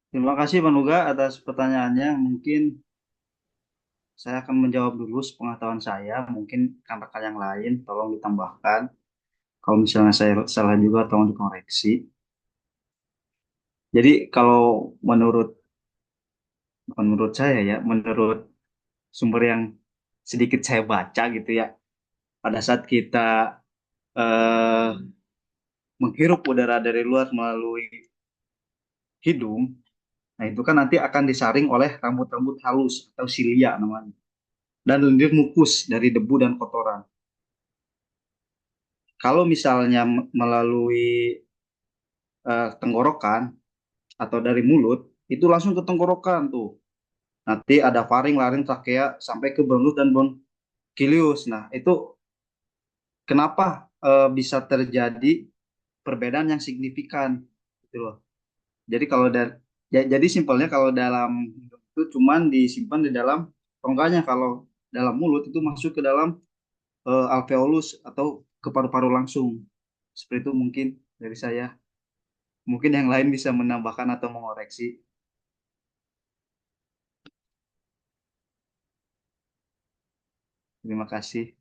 Terima kasih Bang Nuga atas pertanyaannya. Mungkin saya akan menjawab dulu sepengetahuan saya. Mungkin rekan-rekan yang lain tolong ditambahkan. Kalau misalnya saya salah juga tolong dikoreksi. Jadi kalau menurut menurut saya ya, menurut sumber yang sedikit saya baca gitu ya, pada saat kita eh, menghirup udara dari luar melalui hidung, nah itu kan nanti akan disaring oleh rambut-rambut halus atau silia namanya, dan lendir mukus dari debu dan kotoran. Kalau misalnya melalui tenggorokan atau dari mulut, itu langsung ke tenggorokan tuh. Nanti ada faring, laring, trakea sampai ke bronkus dan bronkiolius. Nah, itu kenapa bisa terjadi perbedaan yang signifikan gitu loh. Jadi kalau jadi simpelnya kalau dalam itu cuman disimpan di dalam rongganya, kalau dalam mulut itu masuk ke dalam alveolus atau ke paru-paru langsung. Seperti itu mungkin dari saya. Mungkin yang lain bisa menambahkan atau mengoreksi. Terima kasih.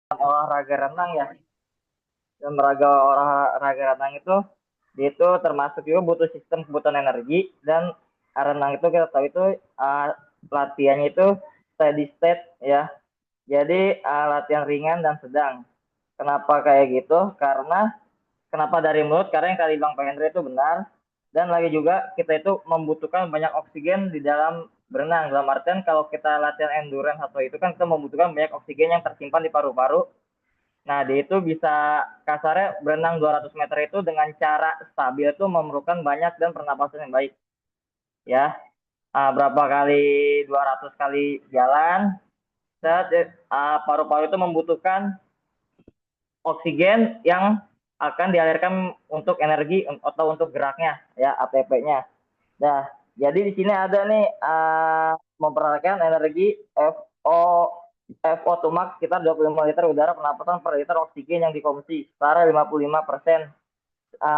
Olahraga renang ya, dan olahraga renang itu dia itu termasuk juga butuh sistem kebutuhan energi. Dan renang itu kita tahu itu uh, latihannya itu steady state ya, jadi latihan ringan dan sedang. Kenapa kayak gitu? Karena kenapa dari mulut? Karena yang tadi Bang Pak Hendra itu benar. Dan lagi juga kita itu membutuhkan banyak oksigen di dalam berenang. Dalam artian kalau kita latihan endurance atau itu kan kita membutuhkan banyak oksigen yang tersimpan di paru-paru. Nah, dia itu bisa kasarnya berenang 200 meter itu dengan cara stabil itu memerlukan banyak dan pernapasan yang baik ya. Berapa kali 200 kali jalan, paru-paru itu membutuhkan oksigen yang akan dialirkan untuk energi atau untuk geraknya ya, ATP-nya. Nah, jadi di sini ada nih memperhatikan energi FO2 max sekitar 25 liter udara pernapasan per liter oksigen yang dikonsumsi setara 55%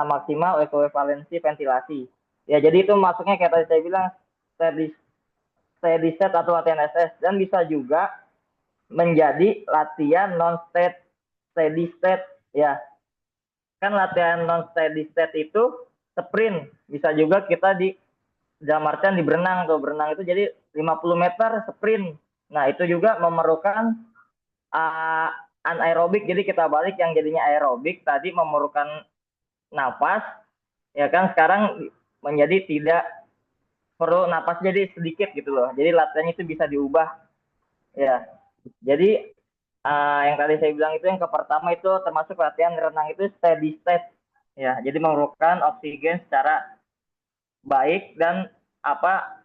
maksimal ekuivalensi ventilasi. Ya, jadi itu masuknya kayak tadi saya bilang steady, steady state atau latihan SS, dan bisa juga menjadi latihan non state steady state ya. Kan latihan non steady state itu sprint, bisa juga kita di dalam artian di berenang tuh, berenang itu jadi 50 meter sprint. Nah, itu juga memerlukan uh, anaerobik, jadi kita balik yang jadinya aerobik tadi memerlukan nafas ya kan, sekarang menjadi tidak perlu napas jadi sedikit gitu loh, jadi latihannya itu bisa diubah ya. Jadi yang tadi saya bilang itu yang ke pertama itu termasuk latihan renang itu steady state ya, jadi memerlukan oksigen secara baik dan apa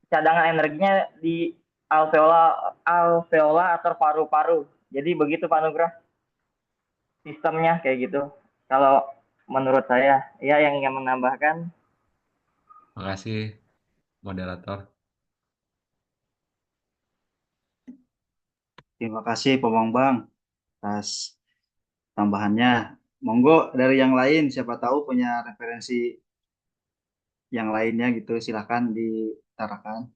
cadangan energinya di alveola atau paru-paru. Jadi begitu Pak Nugrah, sistemnya kayak gitu. Kalau menurut saya, ya yang ingin menambahkan. Makasih, moderator. Terima kasih Pak Bang atas tambahannya. Monggo dari yang lain, siapa tahu punya referensi yang lainnya gitu, silahkan ditarakan.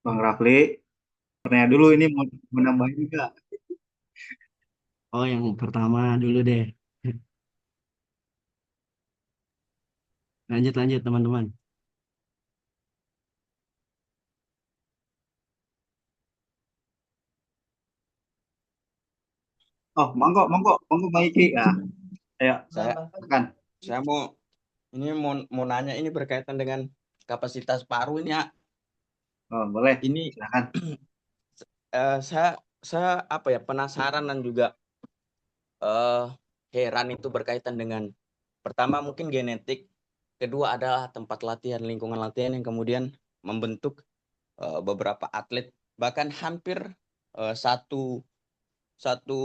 Bang Rafli, pertanyaan dulu ini mau nambahin juga. Oh, yang pertama dulu deh. Lanjut lanjut teman-teman. Oh, monggo, monggo, monggo Bang Iki. Ya, ayo, Saya silakan. saya mau nanya ini berkaitan dengan kapasitas paru ini ya. Oh, boleh, Ini silakan. saya apa ya penasaran dan juga eh, heran itu berkaitan dengan pertama mungkin genetik, kedua adalah tempat latihan, lingkungan latihan yang kemudian membentuk beberapa atlet bahkan hampir satu satu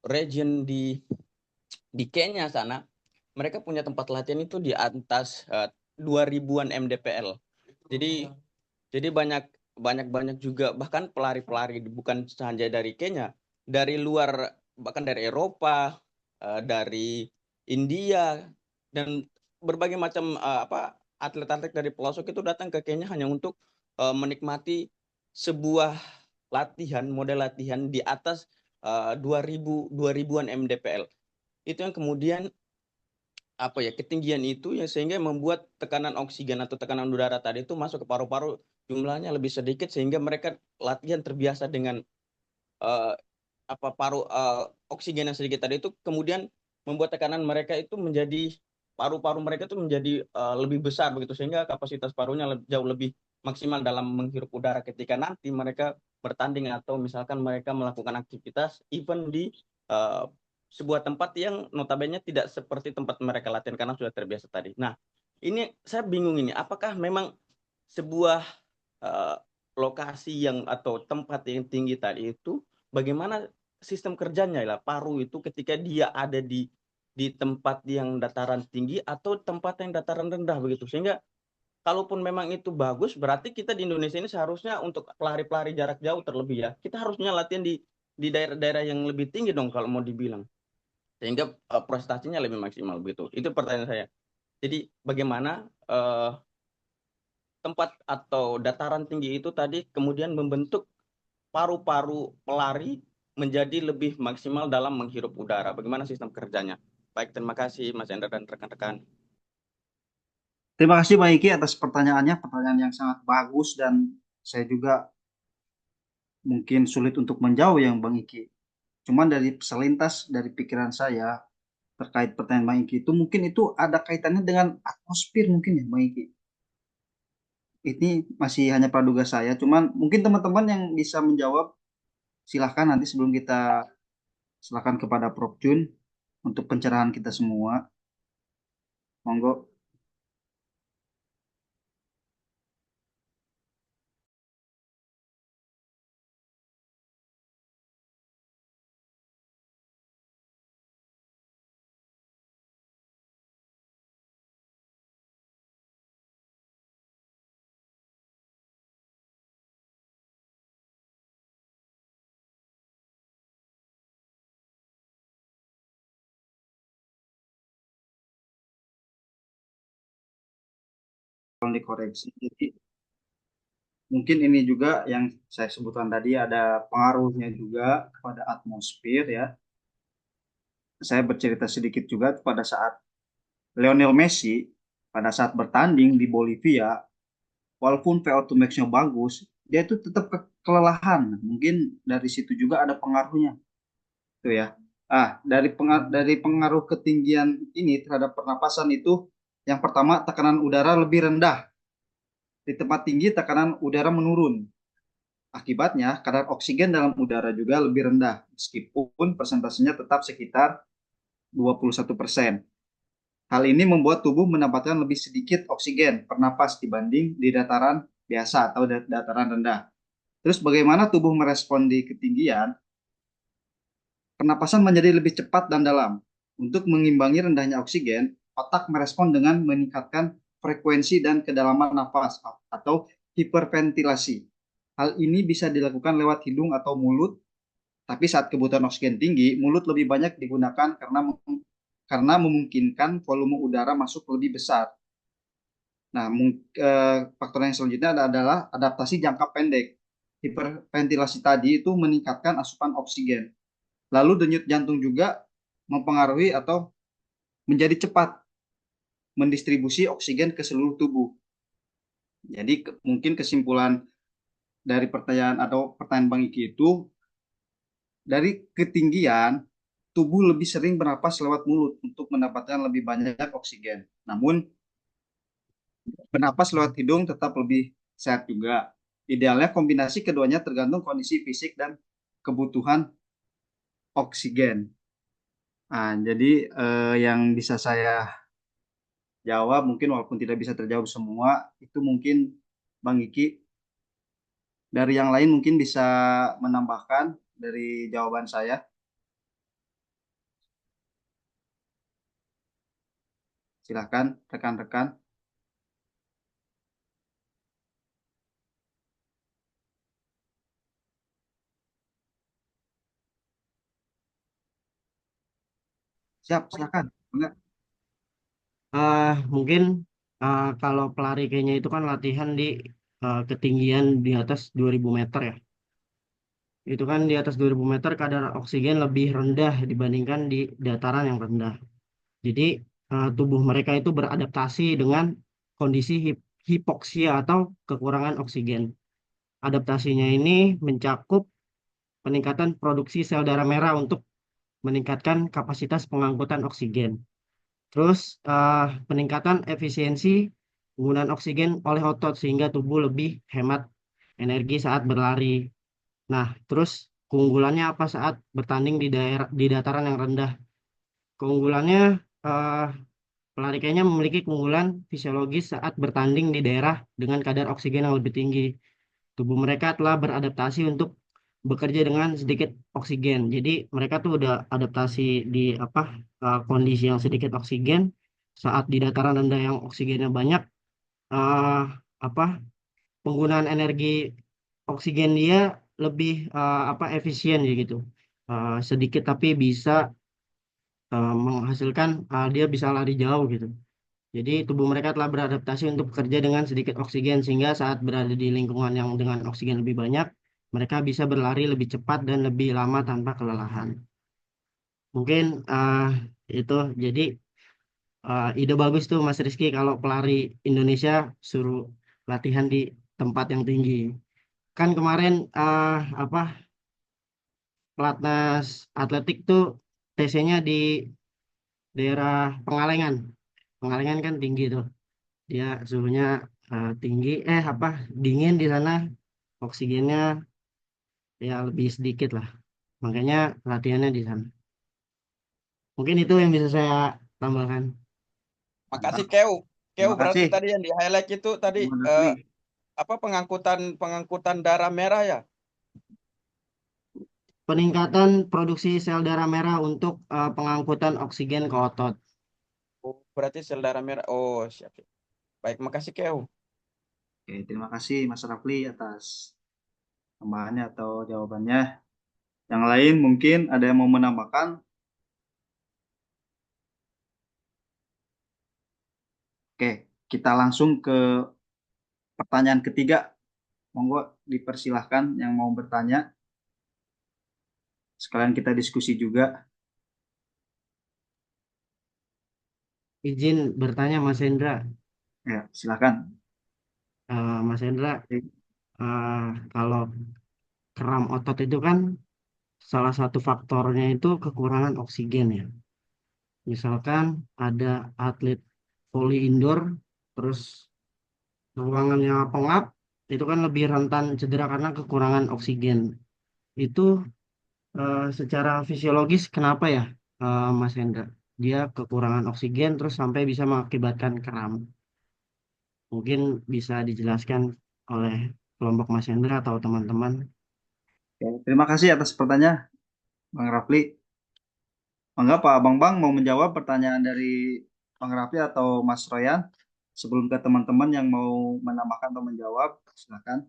region di Kenya sana mereka punya tempat latihan itu di atas 2000-an mdpl. Jadi banyak banyak banyak juga bahkan pelari-pelari bukan saja dari Kenya, dari luar bahkan dari Eropa, dari India dan berbagai macam atlet-atlet dari pelosok itu datang ke Kenya hanya untuk menikmati sebuah model latihan di atas 2000-an mdpl. Itu yang kemudian ketinggian itu yang sehingga membuat tekanan oksigen atau tekanan udara tadi itu masuk ke paru-paru jumlahnya lebih sedikit sehingga mereka latihan terbiasa dengan eh, oksigen yang sedikit tadi itu kemudian membuat tekanan mereka itu menjadi paru-paru mereka itu menjadi lebih besar begitu sehingga kapasitas parunya jauh lebih maksimal dalam menghirup udara ketika nanti mereka bertanding atau misalkan mereka melakukan aktivitas event di eh, sebuah tempat yang notabene tidak seperti tempat mereka latihan karena sudah terbiasa tadi. Nah, ini saya bingung ini apakah memang sebuah eh, lokasi yang atau tempat yang tinggi tadi itu bagaimana sistem kerjanya lah paru itu ketika dia ada di tempat yang dataran tinggi atau tempat yang dataran rendah begitu sehingga kalaupun memang itu bagus berarti kita di Indonesia ini seharusnya untuk pelari-pelari jarak jauh terlebih ya kita harusnya latihan di daerah-daerah yang lebih tinggi dong kalau mau dibilang sehingga prestasinya lebih maksimal begitu itu pertanyaan saya jadi bagaimana tempat atau dataran tinggi itu tadi kemudian membentuk paru-paru pelari menjadi lebih maksimal dalam menghirup udara. Bagaimana sistem kerjanya? Baik, terima kasih Mas Hendra dan rekan-rekan. Terima kasih Bang Iki atas pertanyaannya, pertanyaan yang sangat bagus dan saya juga mungkin sulit untuk menjawab yang Bang Iki. Cuman dari selintas dari pikiran saya terkait pertanyaan Bang Iki itu mungkin itu ada kaitannya dengan atmosfer mungkin ya Bang Iki. Ini masih hanya praduga saya, cuman mungkin teman-teman yang bisa menjawab silahkan nanti sebelum kita silahkan kepada Prof Jun untuk pencerahan kita semua. Monggo. Tolong dikoreksi. Jadi mungkin ini juga yang saya sebutkan tadi ada pengaruhnya juga kepada atmosfer ya. Saya bercerita sedikit juga pada saat Lionel Messi pada saat bertanding di Bolivia, walaupun VO2 max-nya bagus, dia itu tetap kelelahan. Mungkin dari situ juga ada pengaruhnya, tuh ya. Dari pengaruh ketinggian ini terhadap pernapasan itu, yang pertama tekanan udara lebih rendah. Di tempat tinggi tekanan udara menurun. Akibatnya, kadar oksigen dalam udara juga lebih rendah, meskipun persentasenya tetap sekitar 21%. Hal ini membuat tubuh mendapatkan lebih sedikit oksigen per napas dibanding di dataran biasa atau dataran rendah. Terus bagaimana tubuh merespon di ketinggian? Pernapasan menjadi lebih cepat dan dalam. Untuk mengimbangi rendahnya oksigen, otak merespon dengan meningkatkan frekuensi dan kedalaman nafas atau hiperventilasi. Hal ini bisa dilakukan lewat hidung atau mulut, tapi saat kebutuhan oksigen tinggi, mulut lebih banyak digunakan karena memungkinkan volume udara masuk lebih besar. Nah, faktor yang selanjutnya adalah adaptasi jangka pendek. Hiperventilasi tadi itu meningkatkan asupan oksigen. Lalu denyut jantung juga mempengaruhi atau menjadi cepat mendistribusi oksigen ke seluruh tubuh. Jadi mungkin kesimpulan dari pertanyaan atau pertanyaan Bang Iki itu, dari ketinggian tubuh lebih sering bernapas lewat mulut untuk mendapatkan lebih banyak oksigen. Namun bernapas lewat hidung tetap lebih sehat juga. Idealnya kombinasi keduanya tergantung kondisi fisik dan kebutuhan oksigen. Nah, jadi yang bisa saya jawab mungkin walaupun tidak bisa terjawab semua, itu mungkin Bang Iki dari yang lain mungkin bisa menambahkan dari jawaban saya. Silakan rekan-rekan. Siap, silakan. Enggak. Mungkin kalau pelari kayaknya itu kan latihan di ketinggian di atas 2000 meter ya. Itu kan di atas 2000 meter kadar oksigen lebih rendah dibandingkan di dataran yang rendah. Jadi tubuh mereka itu beradaptasi dengan kondisi hipoksia atau kekurangan oksigen. Adaptasinya ini mencakup peningkatan produksi sel darah merah untuk meningkatkan kapasitas pengangkutan oksigen. Terus peningkatan efisiensi penggunaan oksigen oleh otot sehingga tubuh lebih hemat energi saat berlari. Nah, terus keunggulannya apa saat bertanding di dataran yang rendah? Keunggulannya eh, pelari kayaknya memiliki keunggulan fisiologis saat bertanding di daerah dengan kadar oksigen yang lebih tinggi. Tubuh mereka telah beradaptasi untuk bekerja dengan sedikit oksigen. Jadi mereka tuh udah adaptasi di apa kondisi yang sedikit oksigen. Saat di dataran rendah yang oksigennya banyak, eh, apa penggunaan energi oksigen dia lebih efisien ya gitu. Sedikit tapi bisa menghasilkan dia bisa lari jauh gitu. Jadi tubuh mereka telah beradaptasi untuk bekerja dengan sedikit oksigen sehingga saat berada di lingkungan yang dengan oksigen lebih banyak, mereka bisa berlari lebih cepat dan lebih lama tanpa kelelahan. Mungkin itu jadi ide bagus tuh Mas Rizky kalau pelari Indonesia suruh latihan di tempat yang tinggi. Kan kemarin apa pelatnas atletik tuh TC-nya di daerah Pengalengan. Pengalengan kan tinggi tuh. Dia suhunya tinggi dingin di sana, oksigennya ya lebih sedikit lah, makanya latihannya di sana. Mungkin itu yang bisa saya tambahkan. Makasih Mantap. Keu. Keu Terima berarti kasih, tadi yang di highlight itu tadi Bang Rafli. apa pengangkutan pengangkutan darah merah ya? Peningkatan produksi sel darah merah untuk pengangkutan oksigen ke otot. Oh, berarti sel darah merah. Oh, siap, siap. Baik, makasih Keu. Oke, terima kasih Mas Rafli atas tambahannya atau jawabannya. Yang lain mungkin ada yang mau menambahkan? Oke, kita langsung ke pertanyaan ketiga. Monggo dipersilahkan yang mau bertanya. Sekalian kita diskusi juga. Izin bertanya Mas Hendra. Ya, silakan. Mas Hendra, eh, kalau kram otot itu kan salah satu faktornya itu kekurangan oksigen ya. Misalkan ada atlet volley indoor, terus ruangannya pengap, itu kan lebih rentan cedera karena kekurangan oksigen. Itu secara fisiologis kenapa ya, Mas Hendra? Dia kekurangan oksigen terus sampai bisa mengakibatkan kram. Mungkin bisa dijelaskan oleh kelompok Mas Hendra atau teman-teman. Oke, terima kasih atas pertanyaan, Bang Rafli. Mangga Pak Bang Bang mau menjawab pertanyaan dari Bang Rafli atau Mas Royan sebelum ke teman-teman yang mau menambahkan atau menjawab, silakan.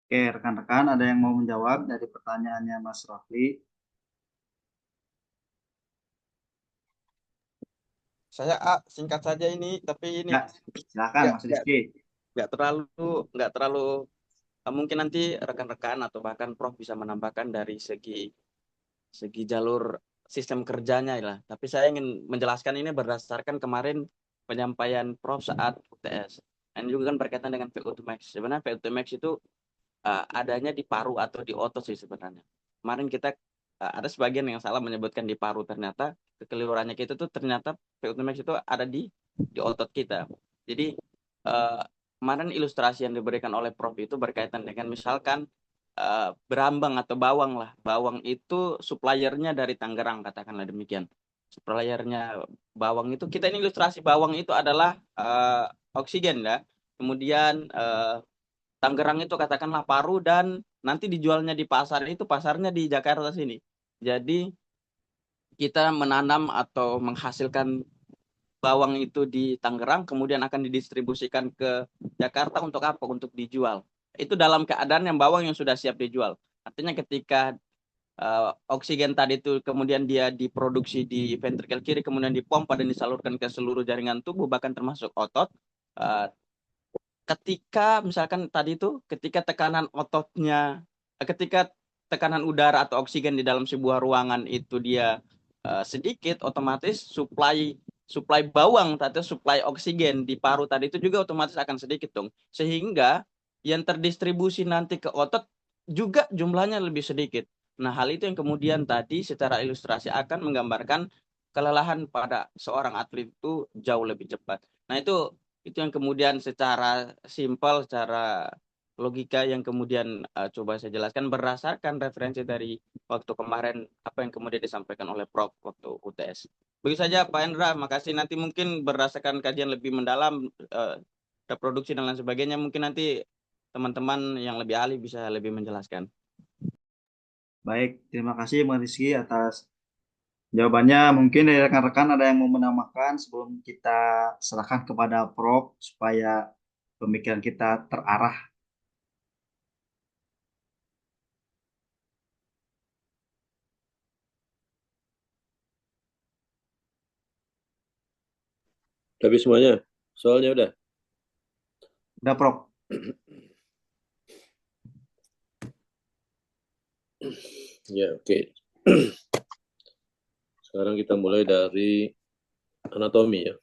Oke, rekan-rekan ada yang mau menjawab dari pertanyaannya Mas Rafli? Saya singkat saja ini, tapi ini Ya, silakan nggak Mas nggak Rizky. nggak terlalu nggak terlalu mungkin nanti rekan-rekan atau bahkan Prof bisa menambahkan dari segi segi jalur sistem kerjanya lah. Tapi saya ingin menjelaskan ini berdasarkan kemarin penyampaian Prof saat UTS. Dan juga kan berkaitan dengan VO2 max. Sebenarnya VO2 max itu adanya di paru atau di otot sih sebenarnya. Kemarin kita ada sebagian yang salah menyebutkan di paru, ternyata kekeliruannya kita tuh ternyata VO2 max itu ada di otot kita. Jadi kemarin ilustrasi yang diberikan oleh Prof itu berkaitan dengan misalkan berambang atau bawang lah. Bawang itu suppliernya dari Tangerang, katakanlah demikian. Suppliernya bawang itu, kita ini ilustrasi bawang itu adalah oksigen ya. Kemudian Tangerang itu katakanlah paru, dan nanti dijualnya di pasar itu pasarnya di Jakarta sini. Jadi kita menanam atau menghasilkan bawang itu di Tangerang, kemudian akan didistribusikan ke Jakarta untuk apa? Untuk dijual. Itu dalam keadaan yang bawang yang sudah siap dijual. Artinya ketika oksigen tadi itu kemudian dia diproduksi di ventrikel kiri, kemudian dipompa dan disalurkan ke seluruh jaringan tubuh, bahkan termasuk otot. Uh, Ketika misalkan tadi itu, ketika tekanan ototnya, ketika tekanan udara atau oksigen di dalam sebuah ruangan itu dia sedikit, otomatis supply bawang atau supply oksigen di paru tadi itu juga otomatis akan sedikit dong. Sehingga yang terdistribusi nanti ke otot juga jumlahnya lebih sedikit. Nah, hal itu yang kemudian tadi secara ilustrasi akan menggambarkan kelelahan pada seorang atlet itu jauh lebih cepat. Nah, itu yang kemudian secara simpel, secara logika yang kemudian coba saya jelaskan berdasarkan referensi dari waktu kemarin, apa yang kemudian disampaikan oleh Prof waktu UTS. Begitu saja Pak Hendra, makasih. Nanti mungkin berdasarkan kajian lebih mendalam, reproduksi dan lain sebagainya, mungkin nanti teman-teman yang lebih ahli bisa lebih menjelaskan. Baik, terima kasih Mas Rizky atas jawabannya. Mungkin dari rekan-rekan ada yang mau menambahkan sebelum kita serahkan kepada Prof supaya pemikiran kita terarah. Tapi semuanya, soalnya udah. Udah Prof. Ya, oke. Sekarang kita mulai dari anatomi ya.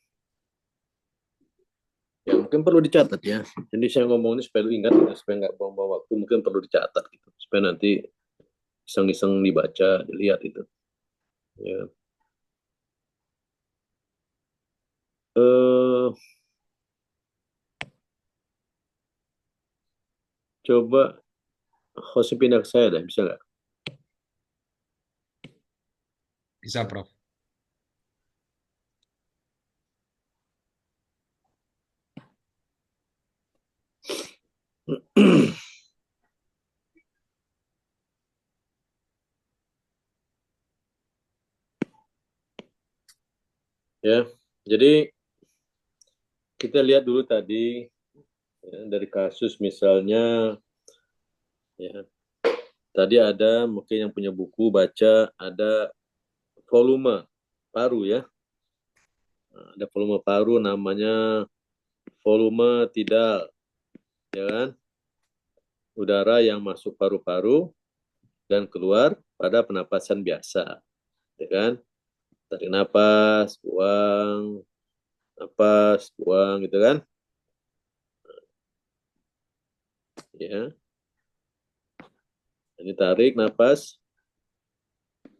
Ya, mungkin perlu dicatat ya. Jadi saya ngomong ini supaya lu ingat, ya, supaya nggak buang-buang waktu, mungkin perlu dicatat gitu. Supaya nanti iseng-iseng dibaca, dilihat itu. Ya. Coba hostnya pindah ke saya dah, bisa nggak? Bisa, Prof. Ya, jadi kita lihat dulu tadi ya, dari kasus misalnya, ya, tadi ada mungkin yang punya buku baca ada volume paru ya. Nah, ada volume paru namanya volume tidal, ya kan? Udara yang masuk paru-paru dan keluar pada penapasan biasa, ya kan? Tarik napas, buang, gitu kan? Ya, ini tarik napas,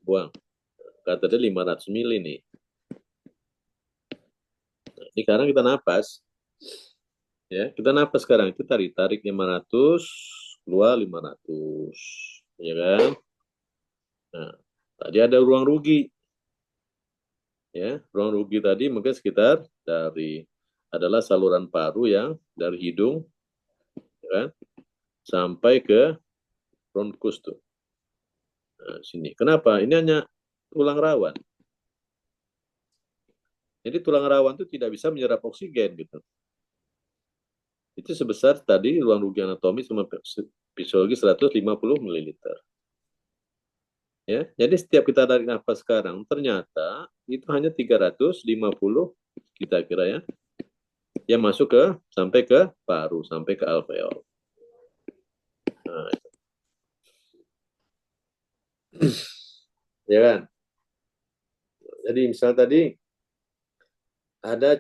buang. Kata dia 500 mili nih. Nah, ini sekarang kita napas, ya kita napas sekarang itu tarik 500, keluar 500, ya kan? Nah, tadi ada ruang rugi, ya ruang rugi tadi mungkin sekitar adalah saluran paru yang dari hidung, ya kan, sampai ke bronkus tuh. Nah, sini. Kenapa? Ini hanya tulang rawan. Jadi tulang rawan itu tidak bisa menyerap oksigen gitu. Itu sebesar tadi ruang rugi anatomi Fisiologi 150 ml. Ya, jadi setiap kita tarik nafas sekarang, ternyata itu hanya 350 kita kira ya, yang masuk sampai ke paru, sampai ke alveol. Nah, ya kan? Jadi misal tadi ada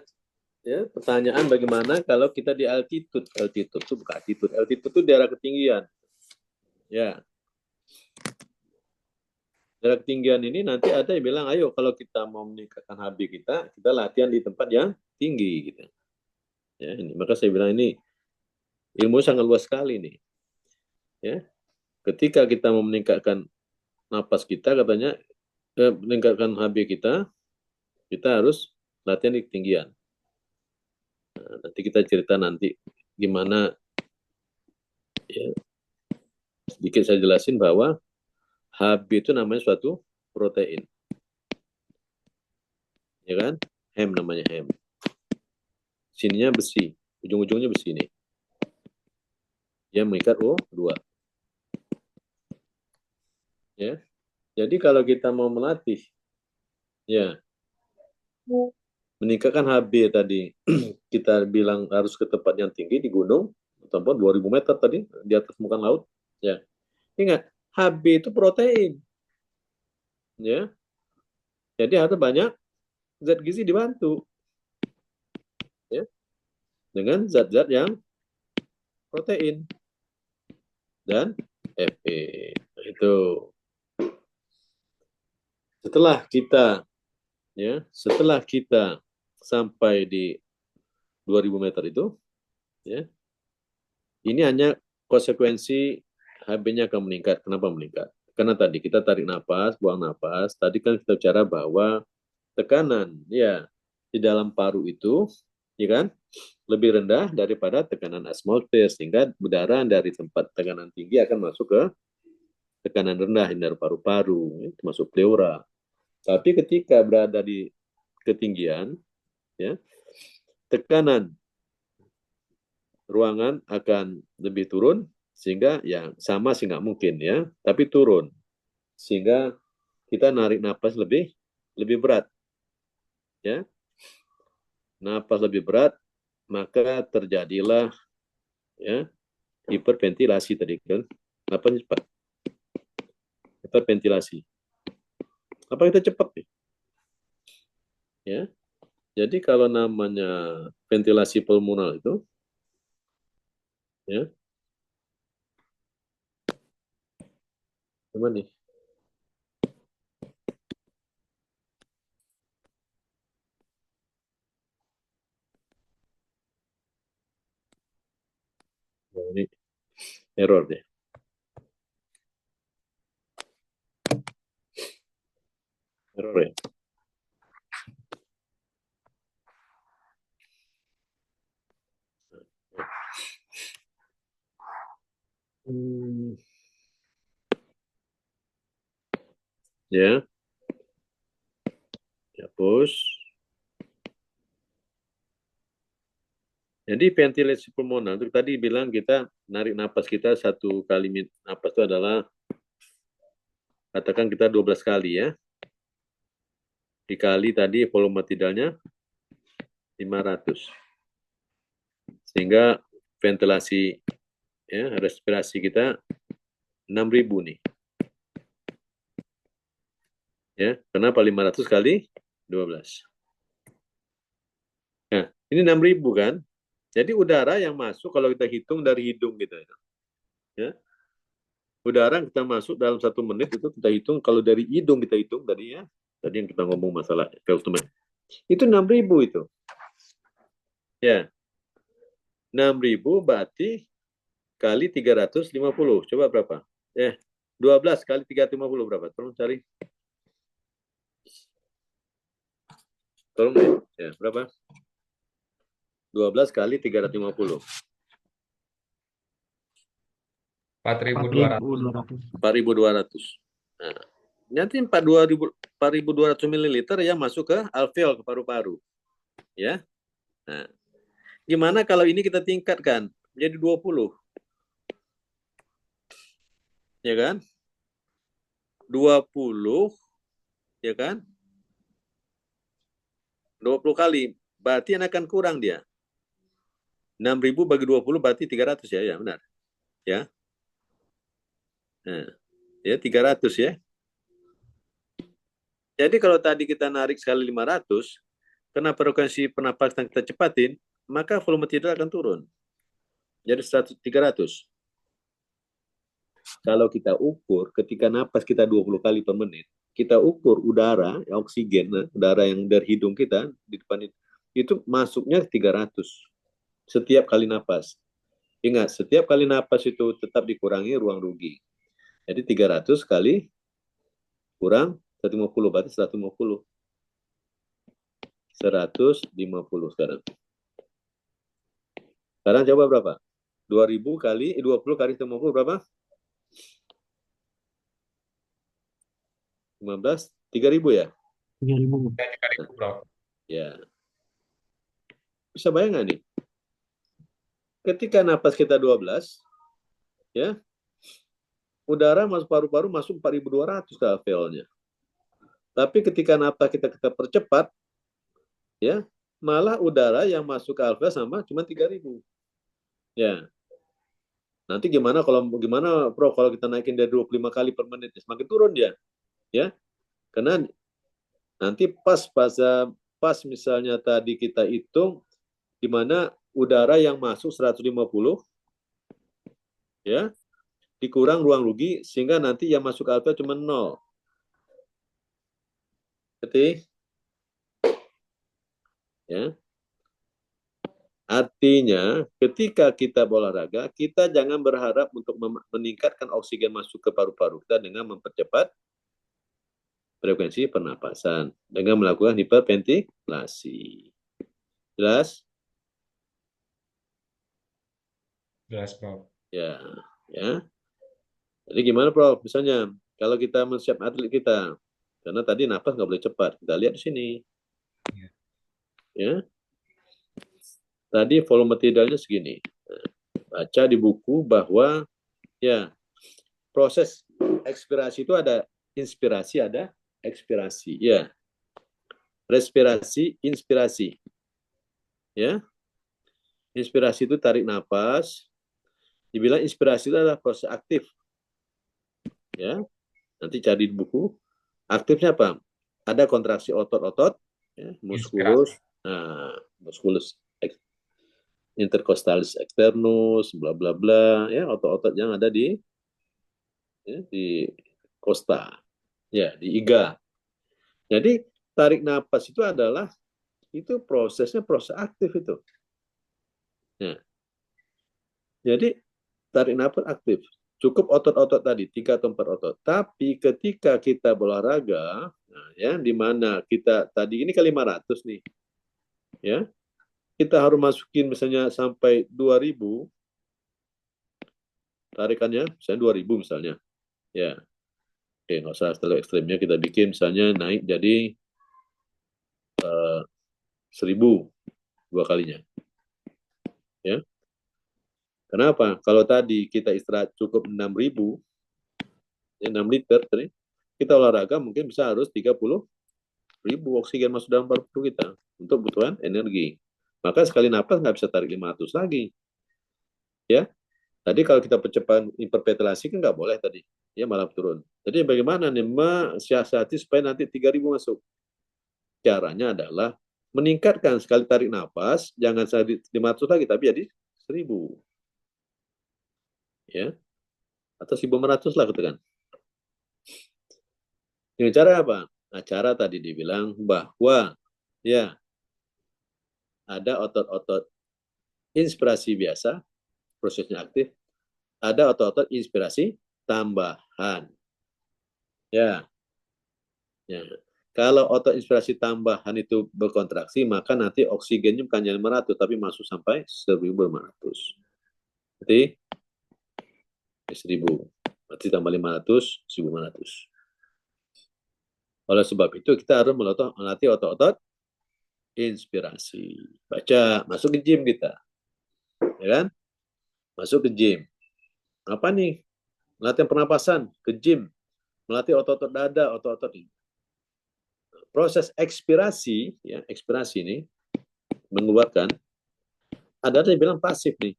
ya pertanyaan bagaimana kalau kita di altitude. Altitude itu bukan altitude. Altitude itu daerah ketinggian. Ya. Daerah ketinggian ini nanti ada yang bilang, ayo kalau kita mau meningkatkan HB kita latihan di tempat yang tinggi gitu. Ya, ini maka saya bilang ini ilmu sangat luas sekali nih. Ya. Ketika kita mau meningkatkan napas kita katanya meningkatkan HB kita harus latihan di ketinggian. Nah, nanti kita cerita nanti gimana ya. Sedikit saya jelasin bahwa HB itu namanya suatu protein. Ya kan? Hem namanya hem. Sininya besi, ujung-ujungnya besi nih. Yang mengikat O2. Ya. Jadi kalau kita mau melatih ya meningkatkan HB tadi kita bilang harus ke tempat yang tinggi di gunung, tempat 2000 meter tadi di atas permukaan laut, ya. Ingat, HB itu protein. Ya. Jadi harus banyak zat gizi dibantu. Ya. Dengan zat-zat yang protein dan Fe. Itu. Setelah kita sampai di 2000 meter itu, ya, ini hanya konsekuensi HB-nya akan meningkat. Kenapa meningkat? Karena tadi kita tarik nafas, buang nafas. Tadi kan kita bicara bahwa tekanan ya di dalam paru itu, ya kan, lebih rendah daripada tekanan atmosfer, sehingga udara dari tempat tekanan tinggi akan masuk ke tekanan rendah dari paru-paru, itu masuk pleura. Tapi ketika berada di ketinggian, ya, tekanan ruangan akan lebih turun, sehingga ya sama sih nggak mungkin ya, tapi turun, sehingga kita narik napas lebih berat, ya, napas lebih berat, maka terjadilah ya hiperventilasi tadi kan, apa cepat, hiperventilasi, apa kita cepat nih, ya. Jadi kalau namanya ventilasi pulmonal itu, ya, gimana nih? Oh, ini error deh. Error ya. Ya. Hapus. Jadi ventilasi pulmonal itu tadi bilang kita narik napas kita satu kali napas itu adalah katakan kita 12 kali ya. Dikali tadi volume tidalnya 500. Sehingga ventilasi ya respirasi kita 6.000 nih. Ya, kenapa 500 kali 12? Nah, ini 6.000 kan? Jadi udara yang masuk kalau kita hitung dari hidung gitu ya. Udara yang kita masuk dalam 1 menit itu kita hitung, kalau dari hidung kita hitung tadi ya, tadi yang kita ngomong masalah filteran. Itu 6.000 itu. Ya. 6.000 berarti kali 350. Coba berapa? 12 kali 350 berapa? Tolong cari. Tolong ya, berapa? 12 kali 350. 4.200. 4.200. Nah, nanti 4.200 ml yang masuk ke alveol, ke paru-paru. Ya. Nah, gimana kalau ini kita tingkatkan menjadi 20? ya kan? 20, ya kan? 20 kali, berarti yang akan kurang dia. 6.000 bagi 20 berarti 300 ya, ya benar. Ya. Nah, ya 300 ya. Jadi kalau tadi kita narik sekali 500, karena frekuensi pernapasan kita cepatin, maka volume tidal akan turun. Jadi 300. Kalau kita ukur ketika napas kita 20 kali per menit, kita ukur udara, oksigen, udara yang dari hidung kita di depan itu masuknya 300 setiap kali napas. Ingat, setiap kali napas itu tetap dikurangi ruang rugi. Jadi 300 kali kurang 150, berarti 150. 150 sekarang. Sekarang coba berapa? 2000 kali, 20 kali 150 berapa? 15, 3000 ya? 3.000. Ya, 3.000, Prof. Ya. Bisa bayangkan nih, ketika napas kita 12, ya, udara masuk paru-paru masuk 4.200 ke alveolnya. Tapi ketika napas kita percepat, ya, malah udara yang masuk ke alveol sama cuma 3.000. Ya. Nanti gimana Bro kalau kita naikin dari 25 kali per menit, semakin turun dia. Ya. Karena nanti pas misalnya tadi kita hitung di mana udara yang masuk 150, ya, dikurang ruang rugi sehingga nanti yang masuk alveol cuma 0. Jadi, ya. Artinya, ketika kita berolahraga, kita jangan berharap untuk meningkatkan oksigen masuk ke paru-paru kita dengan mempercepat frekuensi pernapasan dengan melakukan hiperventilasi. Jelas? Jelas, Prof. Ya, ya. Jadi gimana, Prof? Misalnya, kalau kita men-siap atlet kita, karena tadi napas nggak boleh cepat. Kita lihat di sini. Ya. Ya. Tadi volume tidalnya segini. Baca di buku bahwa ya proses ekspirasi itu ada inspirasi, ada ekspirasi. Ya. Respirasi, inspirasi. Ya. Inspirasi itu tarik napas. Dibilang inspirasi itu adalah proses aktif. Ya. Nanti cari di buku. Aktifnya apa? Ada kontraksi otot-otot, ya, muskulus, muskulus intercostalis externus, bla bla bla, ya, otot-otot yang ada di kosta, ya, di iga. Jadi tarik napas itu adalah prosesnya proses aktif itu. Ya. Jadi tarik napas aktif. Cukup otot-otot tadi 3 atau 4 otot. Tapi ketika kita berolahraga, nah, ya, di mana kita tadi ini kali 500 nih, ya, kita harus masukin misalnya sampai 2000 tarikannya, misalnya 2000 misalnya, ya. Oke, nggak usah terlalu ekstrimnya, kita bikin misalnya naik jadi 1000 dua kalinya, ya. Kenapa? Kalau tadi kita istirahat cukup 6.000, ya, 6 liter, kita olahraga mungkin bisa harus 30.000 oksigen masuk dalam paru-paru kita untuk kebutuhan energi. Maka sekali napas nggak bisa tarik 500 lagi, ya. Tadi kalau kita percepat hiperventilasi kan nggak boleh tadi, ya, malah turun. Jadi bagaimana nih mensiasati supaya nanti 3.000 masuk? Caranya adalah meningkatkan sekali tarik napas, jangan 500 lagi, tapi jadi 1.000. Ya, atau 1.500 lah katakan. Dengan cara apa? Nah, cara tadi dibilang bahwa ya ada otot-otot inspirasi biasa, prosesnya aktif, ada otot-otot inspirasi tambahan. Ya. Ya. Kalau otot inspirasi tambahan itu berkontraksi, maka nanti oksigennya bukan 500, tapi masuk sampai 1.500. Berarti 1.000. Berarti tambah 500, 1.500. Oleh sebab itu, kita harus melatih otot-otot inspirasi. Baca, masuk ke gym kita. Ya kan? Masuk ke gym. Apa nih? latihan pernapasan, ke gym, melatih otot-otot dada, otot-otot ini. Proses ekspirasi, ya, ekspirasi ini mengeluarkan, ada yang bilang pasif nih.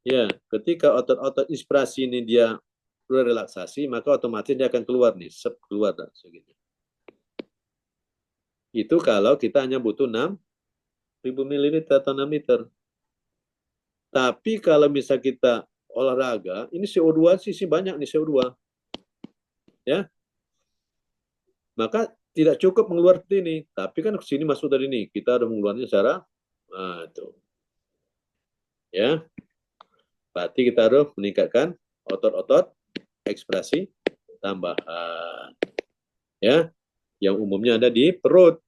Ya, ketika otot-otot inspirasi ini dia relaksasi, maka otomatis dia akan keluar nih, keluar dan segitu. Itu kalau kita hanya butuh 6.000 ml atau 6 liter. Tapi kalau misal kita olahraga, ini CO2 sih banyak nih CO2. Ya. Maka tidak cukup mengeluarkan ini, tapi kan ke sini masuk dari ini. Kita harus mengeluarkannya secara itu. Ya. Berarti kita harus meningkatkan otot-otot ekspresi tambahan. Ya. Yang umumnya ada di perut.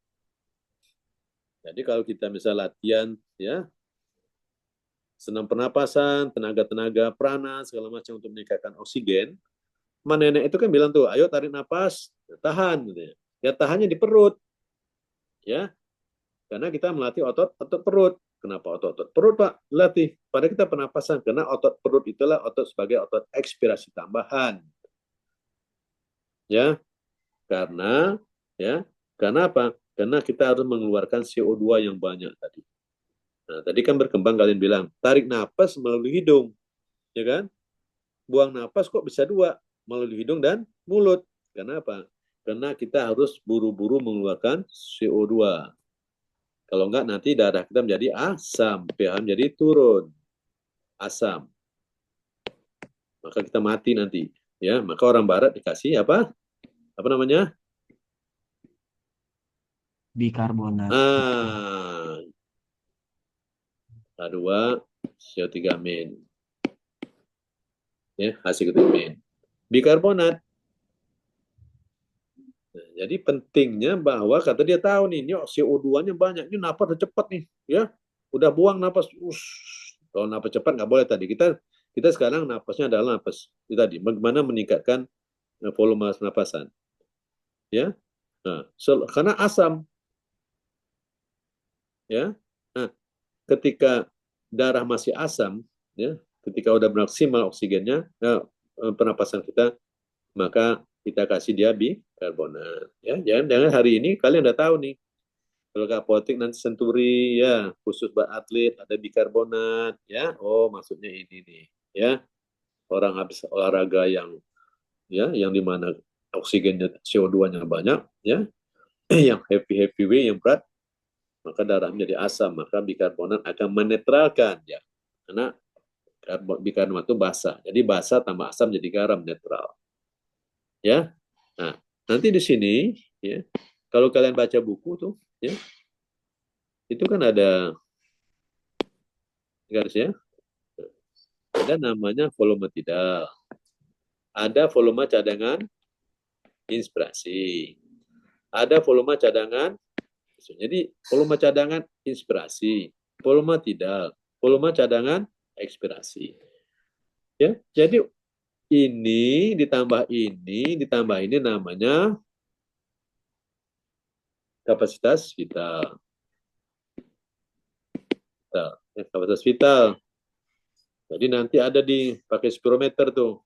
Jadi kalau kita misal latihan, ya, senam pernapasan, tenaga-tenaga prana, segala macam untuk meningkatkan oksigen, nenek itu kan bilang tuh, ayo tarik napas, tahan, gitu ya. Ya tahannya di perut, ya, karena kita melatih otot perut. Kenapa otot perut, Pak? Latih pada kita pernapasan, karena otot perut itulah otot sebagai otot ekspirasi tambahan, ya, karena apa? Karena kita harus mengeluarkan CO2 yang banyak tadi. Nah, tadi kan berkembang kalian bilang, tarik napas melalui hidung, ya kan? Buang napas kok bisa 2, melalui hidung dan mulut. Karena apa? Karena kita harus buru-buru mengeluarkan CO2. Kalau enggak nanti darah kita menjadi asam, pH menjadi turun. Asam. Maka kita mati nanti. Ya, maka orang barat dikasih apa? Apa namanya? Bikarbonat. H2 CO3 min. Ya, H3 bikarbonat. Nah, jadi pentingnya bahwa kata dia tahu nih, ini CO2-nya banyak, ini napas udah cepat nih, ya, udah buang napas, kalau napas cepat nggak boleh tadi. Kita sekarang napasnya adalah napas itu tadi, bagaimana meningkatkan volume napasan, ya. Nah, karena asam, ya. Nah, ketika darah masih asam, ya, ketika udah maksimal oksigennya, pernapasan kita, maka kita kasih dia bikarbonat. Ya, jangan hari ini kalian udah tahu nih. Kalau ke apotek nanti Senturi, ya, khusus buat atlet ada bikarbonat, ya. Oh, maksudnya ini nih, ya. Orang habis olahraga yang dimana oksigennya CO2-nya banyak, ya, yang heavy weight, yang berat, maka darah menjadi asam, maka bikarbonat akan menetralkan, ya. Karena bikarbonat itu basah. Jadi basah tambah asam jadi garam, netral. Ya. Nah, nanti di sini, ya, kalau kalian baca buku tuh, ya, itu kan ada garisnya, ada namanya volumetida, ada volume cadangan inspirasi, ada volume cadangan. Jadi volume cadangan inspirasi, volume tidak, volume cadangan ekspirasi. Ya, jadi ini ditambah ini namanya kapasitas vital. Kapasitas vital. Jadi nanti ada pakai spirometer tuh.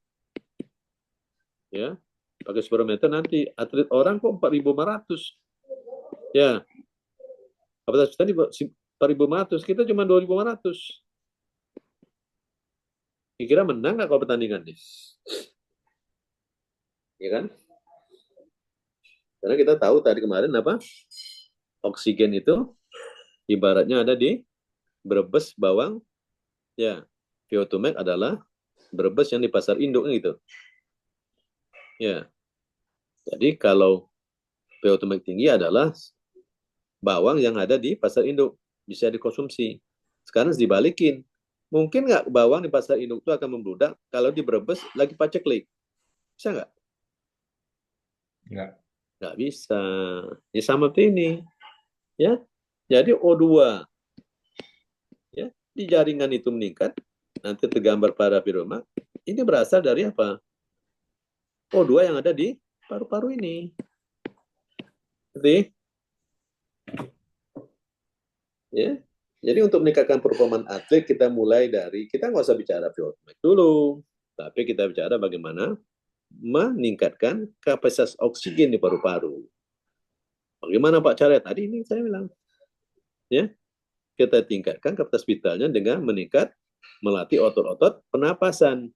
Ya. Pakai spirometer nanti atlet orang kok 4.500. Ya. Kapasitas vital 4.500, kita cuma 2.500. Kira-kira menang nggak kalau pertandingan nih? Ya kan? Karena kita tahu tadi kemarin apa? Oksigen itu ibaratnya ada di Brebes, Bawang, ya. VO2 max adalah Brebes yang di pasar induk gitu. Ya. Jadi kalau VO2 max tinggi adalah bawang yang ada di pasar induk, bisa dikonsumsi. Sekarang dibalikin. Mungkin nggak bawang di pasar induk itu akan membludak kalau di Brebes lagi paceklik? Bisa nggak? Nggak bisa. Ya sama seperti ini. Ya. Jadi O2 ya, di jaringan itu meningkat, nanti tergambar pada biroma. Ini berasal dari apa? O2 yang ada di paru-paru ini. Jadi, ya. Jadi untuk meningkatkan performa atlet, kita mulai dari, kita nggak usah bicara VO2 max dulu, Tapi kita bicara bagaimana meningkatkan kapasitas oksigen di paru-paru. Bagaimana Pak cara? Tadi ini saya bilang, ya, kita tingkatkan kapasitas vitalnya dengan melatih otot-otot pernapasan,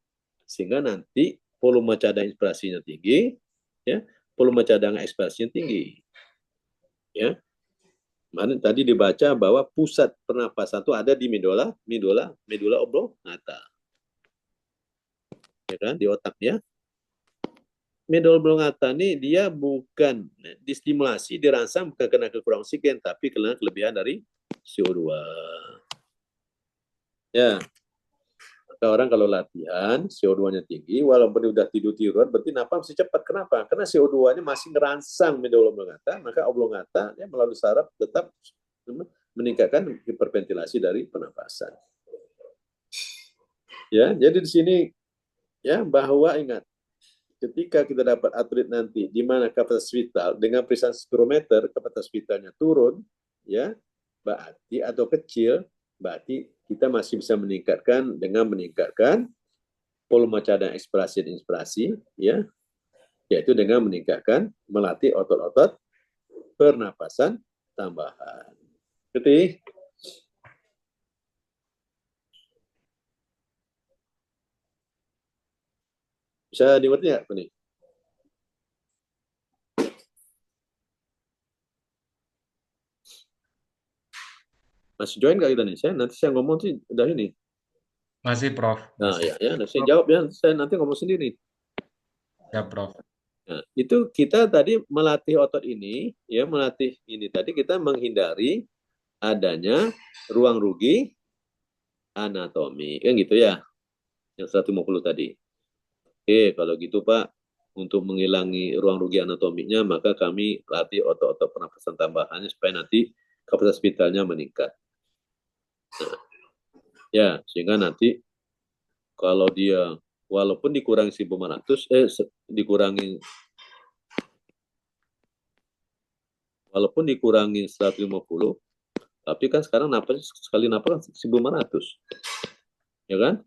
sehingga nanti volume cadangan inspirasinya tinggi, ya, volume cadangan ekspirasinya tinggi, ya. Tadi dibaca bahwa pusat pernapasan itu ada di medula oblongata, ya kan, di otaknya. Medula oblongata ini dia bukan distimulasi, dirangsang bukan karena kekurangan oksigen, tapi karena kelebihan dari CO2. Ya, maka orang kalau latihan CO2-nya tinggi, walaupun udah tidur-tiduran, berarti napas masih cepat. Kenapa? Karena CO2-nya masih ngerangsang medula oblongata, maka oblongata ya, melalui saraf tetap meningkatkan hiperventilasi dari pernapasan. Ya, jadi di sini ya bahwa ingat, ketika kita dapat atlet nanti di mana kapasitas vital dengan periksa spirometer kapasitas vitalnya turun, ya, berarti atau kecil, berarti kita masih bisa meningkatkan dengan meningkatkan volume cadangan ekspirasi dan inspirasi, ya, yaitu dengan meningkatkan melatih otot-otot pernapasan tambahan. Jadi bisa dimengerti nggak ini? Masih join nggak kita nih? Nanti saya ngomong sih udah ini. Masih, Prof. Nah, Masih. ya, saya jawab ya. Saya nanti ngomong sendiri. Ya, Prof. Nah, itu kita tadi melatih otot ini, ya, melatih ini tadi kita menghindari adanya ruang rugi anatomi, kan gitu ya, yang 150 tadi. Oke, kalau gitu Pak, untuk menghilangi ruang rugi anatominya, maka kami latih otot-otot pernapasan tambahannya supaya nanti kapasitas vitalnya meningkat. Nah, ya, sehingga nanti kalau dia walaupun dikurangi 1.500, walaupun dikurangi 150, tapi kan sekarang napas sekali napas 1.500, ya kan?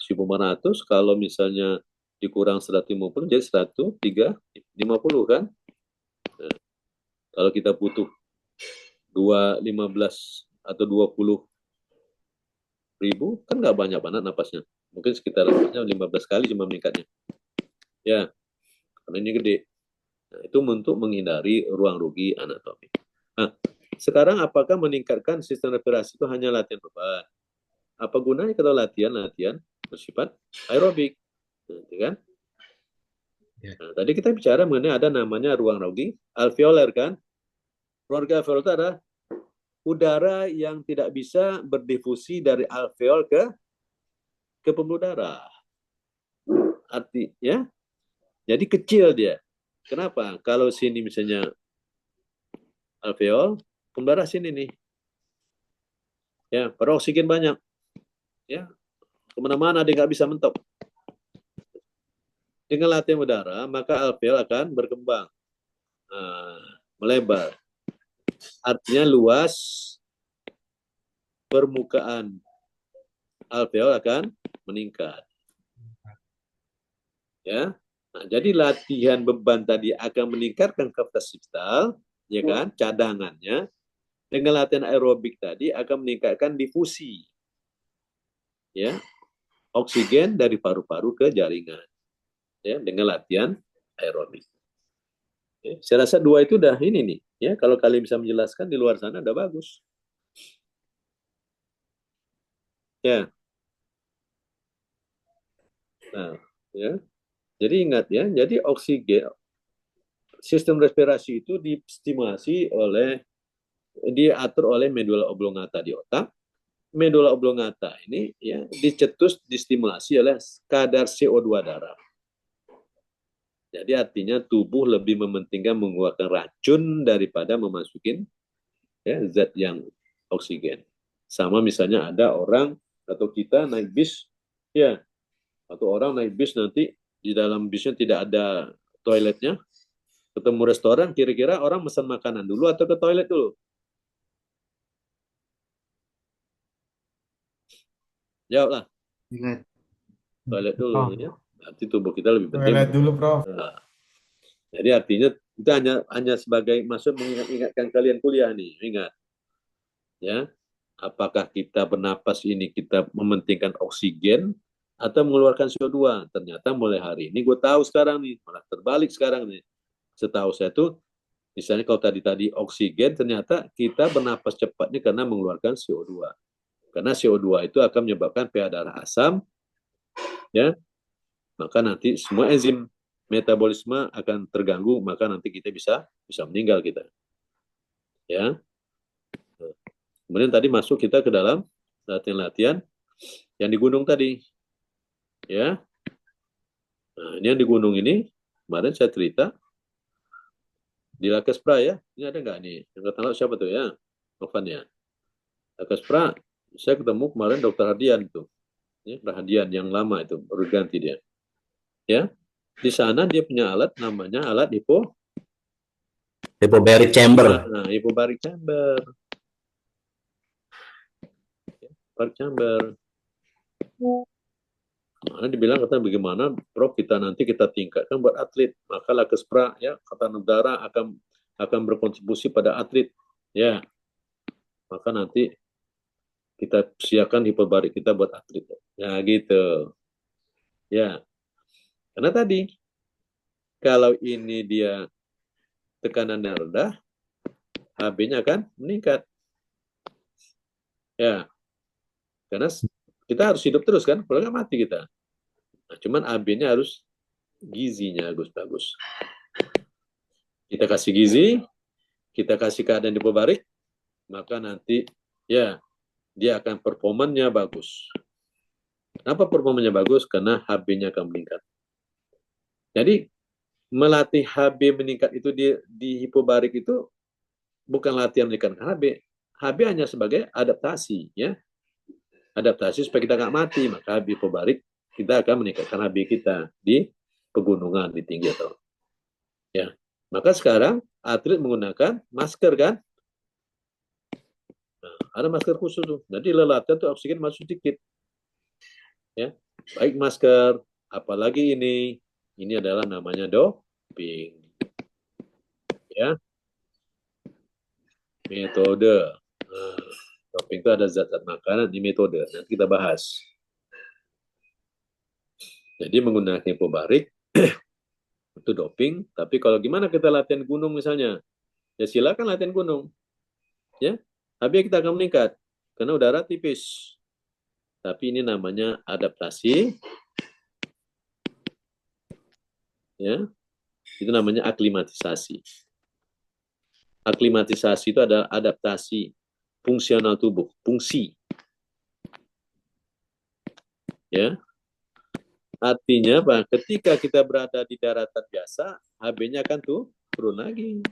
1.500 kalau misalnya dikurang 150 jadi 150 kan? Nah, kalau kita butuh 15 atau 20 ribu kan nggak banyak banget napasnya, mungkin sekitar 15 kali cuma meningkatnya, ya, karena ini gede. Nah, itu untuk menghindari ruang rugi anatomi. Nah, sekarang apakah meningkatkan sistem respirasi itu hanya latihan beban? Apa gunanya kalau latihan bersifat aerobik? Kan? Ya. Nah, tadi kita bicara mengenai ada namanya ruang rugi alveoler kan? Ruang rugi alveoler itu ada udara yang tidak bisa berdifusi dari alveol ke pembuluh darah. Ya, jadi kecil dia. Kenapa? Kalau sini misalnya alveol, pembuluh darah sini nih. Ya, pada oksigen banyak. Ya, kemana-mana dia nggak bisa mentok. Dengan latihan udara, maka alveol akan berkembang, melebar. Artinya luas permukaan alveol akan meningkat. Ya, nah, jadi latihan beban tadi akan meningkatkan kapasitas vital, ya kan, cadangannya. Dengan latihan aerobik tadi akan meningkatkan difusi, ya, oksigen dari paru-paru ke jaringan, ya, dengan latihan aerobik. Ya, saya rasa dua itu udah ini nih, ya, kalau kalian bisa menjelaskan di luar sana udah bagus. Ya. Nah, ya. Jadi ingat ya, jadi oksigen sistem respirasi itu diatur oleh medula oblongata di otak. Medula oblongata ini ya dicetus distimulasi oleh kadar CO2 darah. Jadi artinya tubuh lebih mementingkan mengeluarkan racun daripada memasukin ya, zat yang oksigen. Sama misalnya ada orang atau kita naik bis, ya, atau orang naik bis nanti di dalam bisnya tidak ada toiletnya, ketemu restoran, kira-kira orang pesan makanan dulu atau ke toilet dulu? Jawablah. Toilet dulu Oh, ya. Nanti tubuh kita lebih penting. Toilet dulu, Prof. Nah, jadi artinya itu hanya sebagai maksud mengingatkan kalian kuliah nih, ingat ya. Apakah kita bernapas ini kita mementingkan oksigen atau mengeluarkan CO2? Ternyata mulai hari ini gue tahu sekarang nih, malah terbalik sekarang nih. Setahu saya tuh, misalnya kalau tadi oksigen, ternyata kita bernapas cepatnya karena mengeluarkan CO2. Karena CO2 itu akan menyebabkan pH darah asam, ya, maka nanti semua enzim metabolisme akan terganggu, maka nanti kita bisa meninggal kita. Ya. Kemudian tadi masuk kita ke dalam latihan-latihan yang di gunung tadi. Ya. Nah, ini yang di gunung ini, kemarin saya cerita, di Lakespra ya, ini ada nggak nih? Yang kata siapa tuh ya? Novan ya. Lakespra, saya ketemu kemarin Dr. Hadian itu. Ya, Hadian yang lama itu, baru ganti dia. Ya, di sana dia punya alat, namanya alat Hypobaric chamber. Nah, hypobaric chamber. Hypobaric chamber. Mana dibilang kata bagaimana Prof kita nanti kita tingkatkan buat atlet, maka Lakespra ya kata negara akan berkontribusi pada atlet ya, maka nanti kita siapkan hiperbarik kita buat atlet ya gitu ya, karena tadi kalau ini dia tekanannya rendah, HB-nya akan meningkat ya, karena kita harus hidup terus kan, kalau nggak mati kita. Nah, cuman AB-nya harus gizinya bagus. Kita kasih gizi, kita kasih keadaan hipobarik, maka nanti ya dia akan performanya bagus. Kenapa performanya bagus? Karena HB-nya akan meningkat. Jadi melatih HB meningkat itu di hipobarik itu bukan latihan meningkatkan HB. HB hanya sebagai adaptasi ya. Adaptasi supaya kita nggak mati, maka HB hipobarik kita akan meningkatkan HB kita di pegunungan, di tinggi atau ya. Maka sekarang atlet menggunakan masker kan? Nah, ada masker khusus tuh. Jadi latihan tuh oksigen masuk sedikit. Ya, baik masker, apalagi ini adalah namanya doping. Ya, metode. Nah, doping itu ada zat-zat makanan di metode. Nanti kita bahas. Jadi menggunakan hipobarik itu doping. Tapi kalau gimana kita latihan gunung misalnya, ya silakan latihan gunung. Ya, HB kita akan meningkat karena udara tipis. Tapi ini namanya adaptasi. Ya, itu namanya aklimatisasi. Aklimatisasi itu adalah adaptasi fungsional tubuh, fungsi. Ya, artinya apa? Ketika kita berada di daratan biasa, HB-nya akan turun lagi.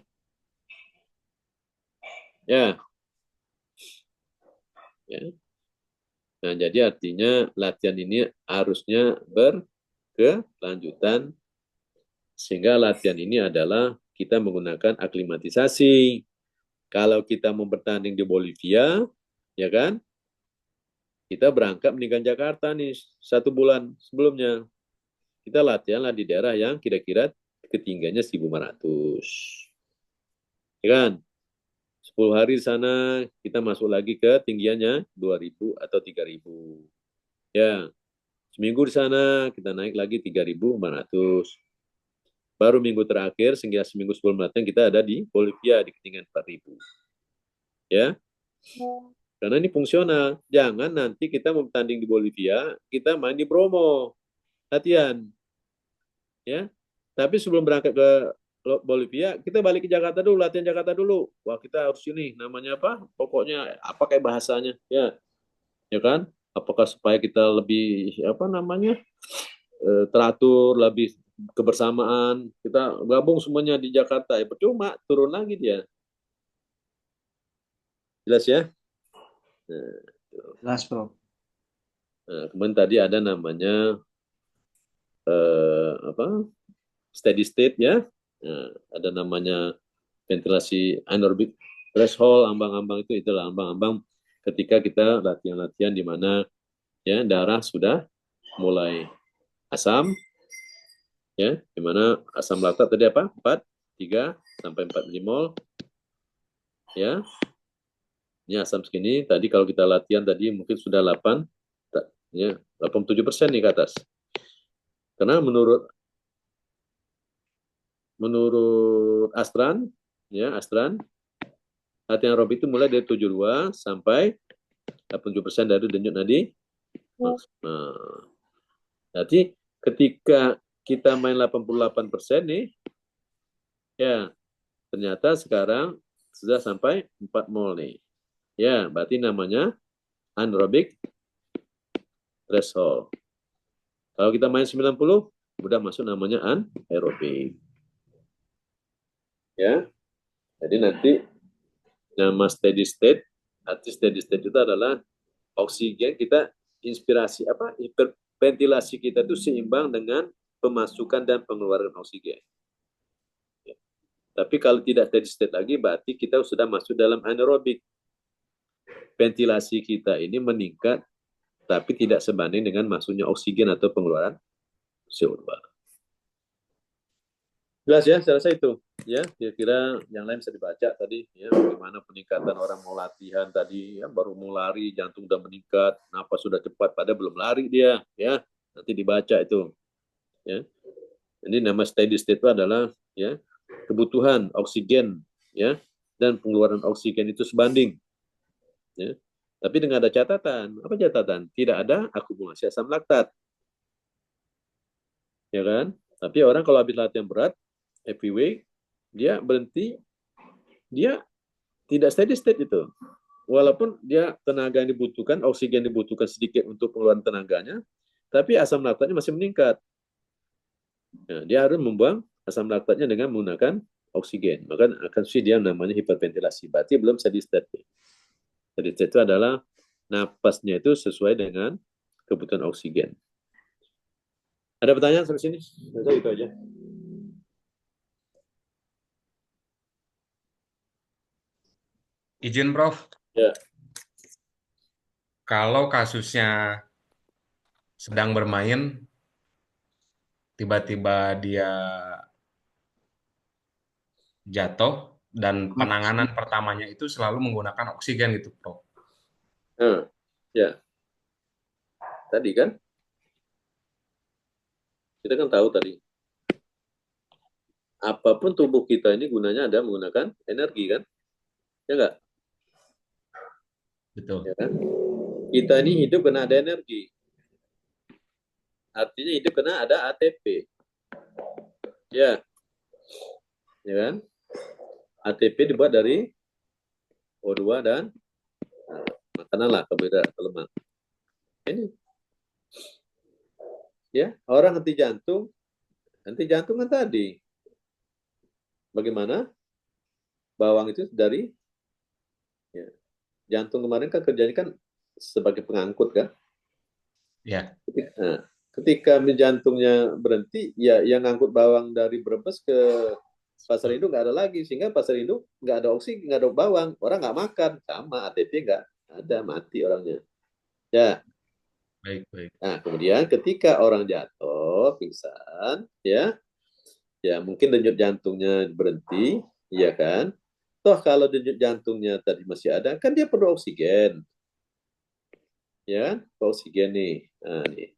Ya. Ya. Nah, jadi artinya latihan ini harusnya berkelanjutan, sehingga latihan ini adalah kita menggunakan aklimatisasi. Kalau kita mau bertanding di Bolivia, ya kan, kita berangkat meninggalkan Jakarta nih 1 bulan sebelumnya. Kita latihanlah di daerah yang kira-kira ketinggiannya 1.500. Ya kan? 10 hari di sana, kita masuk lagi ke tinggiannya 2.000 atau 3.000. Ya, seminggu di sana, kita naik lagi 3.500. Baru minggu terakhir, sehingga seminggu sebelum latihan, kita ada di Bolivia, di ketinggian 4.000. Ya, karena ini fungsional. Jangan nanti kita mau bertanding di Bolivia, kita main di Bromo, latihan. Ya, tapi sebelum berangkat ke Bolivia, kita balik ke Jakarta dulu, latihan Jakarta dulu. Wah, kita harus ini, namanya apa? Pokoknya apa kayak bahasanya, ya kan? Apakah supaya kita lebih apa namanya teratur, lebih kebersamaan, kita gabung semuanya di Jakarta. Ya percuma, turun lagi dia. Jelas ya? Jelas, Bro. Nah, kemudian tadi ada namanya steady state ya. Nah, ada namanya ventilasi anaerobic threshold, ambang-ambang itu itulah ambang-ambang ketika kita latihan-latihan di mana ya darah sudah mulai asam, ya, di mana asam laktat tadi apa? 3 sampai 4 milimol, ya. Ini asam segini, tadi kalau kita latihan tadi mungkin sudah 8, ya, 87% nih ke atas. Karena menurut Astran, ya, Astran, latihan aerobik itu mulai dari 72 sampai 87% dari denyut nadi. Nah, jadi ketika kita main 88% nih, ya, ternyata sekarang sudah sampai 4 mol nih. Ya, berarti namanya anaerobic threshold. Kalau kita main 90, udah masuk namanya anaerobik. Ya, jadi nanti nama steady state, arti steady state itu adalah oksigen kita inspirasi apa hiperventilasi kita itu seimbang dengan pemasukan dan pengeluaran oksigen. Ya. Tapi kalau tidak steady state lagi berarti kita sudah masuk dalam anaerobik. Ventilasi kita ini meningkat tapi tidak sebanding dengan masuknya oksigen atau pengeluaran CO2. Jelas ya, saya rasa itu. Ya, kira-kira yang lain bisa dibaca tadi, ya, bagaimana peningkatan orang mau latihan tadi, ya, baru mau lari, jantung udah meningkat, napas sudah cepat, padahal belum lari dia, ya, nanti dibaca itu, ya. Jadi nama steady state itu adalah, ya, kebutuhan oksigen, ya, dan pengeluaran oksigen itu sebanding, ya. Tapi dengan ada catatan, apa catatan? Tidak ada akumulasi asam laktat, ya kan? Tapi orang kalau habis latihan berat, heavyweight, dia berhenti, dia tidak steady state itu. Walaupun dia tenaga yang dibutuhkan, oksigen dibutuhkan sedikit untuk pengeluaran tenaganya, tapi asam laktatnya masih meningkat. Nah, dia harus membuang asam laktatnya dengan menggunakan oksigen. Maka akan dia namanya hiperventilasi. Berarti belum steady state. Steady state itu adalah napasnya itu sesuai dengan kebutuhan oksigen. Ada pertanyaan sampai sini? Saya itu aja. Izin, Prof. Ya. Kalau kasusnya sedang bermain, tiba-tiba dia jatuh, dan penanganan pertamanya itu selalu menggunakan oksigen gitu, Prof. Ya. Tadi kan, kita kan tahu tadi, apapun tubuh kita ini gunanya ada menggunakan energi kan? Ya enggak? Betul. Ya kan? Kita ini hidup karena ada energi. Artinya hidup karena ada ATP. Ya. Ya kan? ATP dibuat dari O2 dan makanan lah, karbohidrat atau lemak. Ini. Ya, orang henti jantung kan tadi. Bagaimana? Bawang itu dari ya, jantung kemarin kan kerjanya kan sebagai pengangkut kan? Ya. Nah, ketika jantungnya berhenti, ya yang ngangkut bawang dari Brebes ke Pasar Induk nggak ada lagi, sehingga Pasar Induk nggak ada oksigen, nggak ada bawang, orang nggak makan, sama ATP nggak ada, mati orangnya. Ya. Baik. Nah, kemudian ketika orang jatuh, pingsan, ya mungkin denyut jantungnya berhenti, ya kan? Toh kalau denyut jantungnya tadi masih ada, kan dia perlu oksigen, ya, oksigen nih. Nah, nih.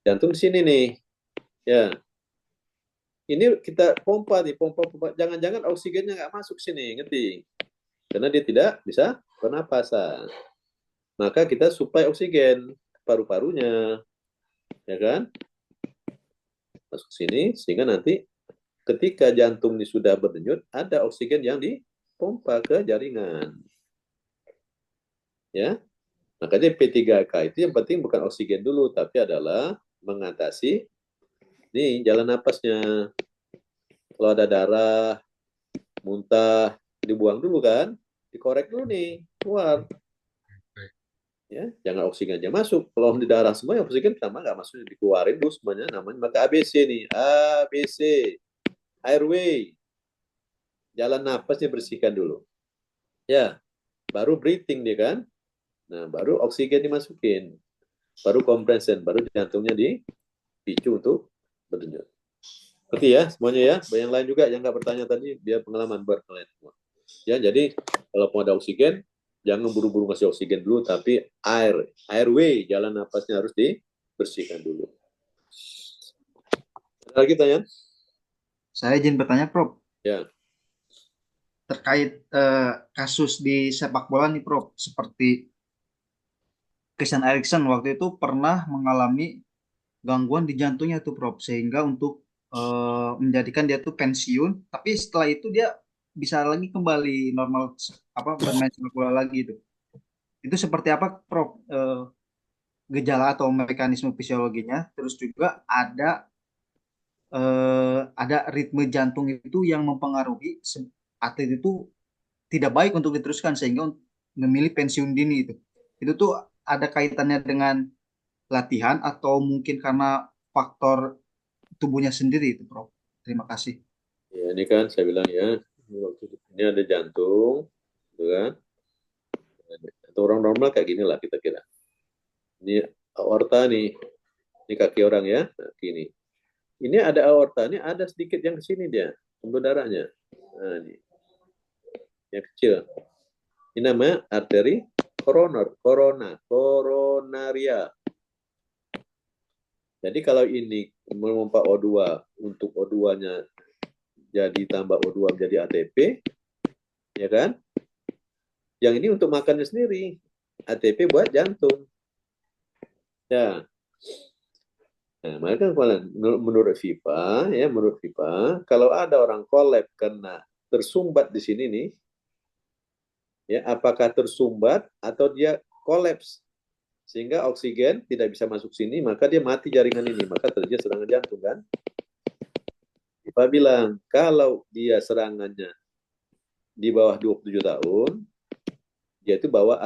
Jantung di sini nih, ya. Ini kita pompa nih, pompa. Jangan-jangan oksigennya nggak masuk sini, ngerti? Karena dia tidak bisa pernapasan. Maka kita suplai oksigen ke paru-parunya, ya kan? Masuk sini, sehingga nanti ketika jantung ini sudah berdenyut, ada oksigen yang dipompa ke jaringan. Ya, makanya P3K itu yang penting bukan oksigen dulu, tapi adalah mengatasi nih jalan napasnya. Kalau ada darah, muntah, dibuang dulu kan, dikorek dulu nih, keluar. Ya, jangan oksigen aja masuk. Kalau di darah semua, oksigen sama nggak masuk, dikeluarin dulu semuanya, namanya maka ABC nih, ABC, airway, jalan napasnya bersihkan dulu. Ya, baru breathing dia kan. Nah, baru oksigen dimasukin, baru compression, baru jantungnya picu untuk berdenyut. Ngerti ya semuanya ya? Yang lain juga yang nggak bertanya tadi, biar pengalaman buat kalian semua. Ya, jadi kalau mau ada oksigen, jangan buru-buru ngasih oksigen dulu, tapi airway, jalan napasnya harus dibersihkan dulu. Ada lagi tanya? Saya izin bertanya, Prof. Ya. Terkait kasus di sepak bola nih, Prof. Seperti Christian Eriksen waktu itu pernah mengalami gangguan di jantungnya tuh, Prof. Sehingga untuk menjadikan dia tuh pensiun, tapi setelah itu dia bisa lagi kembali normal bermain sepak bola lagi itu. Itu seperti apa, Prof? Gejala atau mekanisme fisiologinya? Terus juga ada ritme jantung itu yang mempengaruhi atlet itu tidak baik untuk diteruskan sehingga memilih pensiun dini itu. Itu tuh ada kaitannya dengan latihan atau mungkin karena faktor tubuhnya sendiri itu, Prof. Terima kasih. Ya, ini kan saya bilang ya, ini ada jantung, gitu kan? Atau orang normal kayak gini lah kita kira. Ini aorta nih, ini kaki orang ya, nah, gini. Ini ada aorta, ini ada sedikit yang ke sini dia, pembuluh darahnya. Nah, ini. Yang kecil. Ini namanya arteri koronaria. Jadi kalau ini memompa O2 untuk O2-nya jadi tambah O2 menjadi ATP, ya kan? Yang ini untuk makannya sendiri, ATP buat jantung. Ya. Nah, maka menurut FIFA, ya menurut FIFA, kalau ada orang kolab karena tersumbat di sini nih, ya apakah tersumbat atau dia kolaps sehingga oksigen tidak bisa masuk sini, maka dia mati jaringan ini, maka terjadi serangan jantung kan? FIFA bilang kalau dia serangannya di bawah 27 tahun, dia itu bawa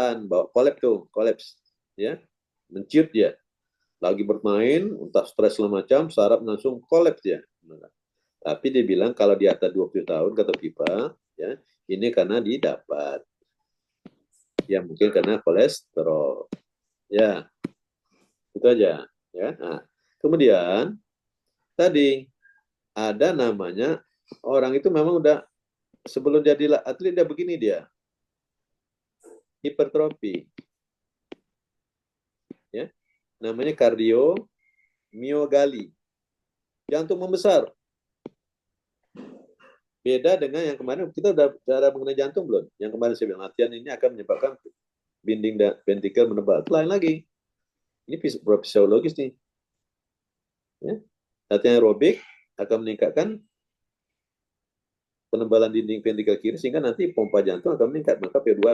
kolaps, ya, menciut dia. Lagi bermain, entah stres segala macam, saraf langsung kolaps dia. Tapi dia bilang kalau di atas 20 tahun, kata FIFA, ya, ini karena didapat. Ya mungkin karena kolesterol. Ya, itu aja. Ya. Nah, kemudian, tadi ada namanya, orang itu memang udah, sebelum jadi atlet dia begini dia. Hipertrofi. Ya. Namanya kardiomiogali. Jantung membesar. Beda dengan yang kemarin, kita udah bicara mengenai jantung belum? Yang kemarin saya bilang, latihan ini akan menyebabkan binding dan ventrikel menebal. Lain lagi. Ini fisiologis nih. Ya. Latihan aerobik akan meningkatkan penebalan dinding ventrikel kiri sehingga nanti pompa jantung akan meningkat. Maka P2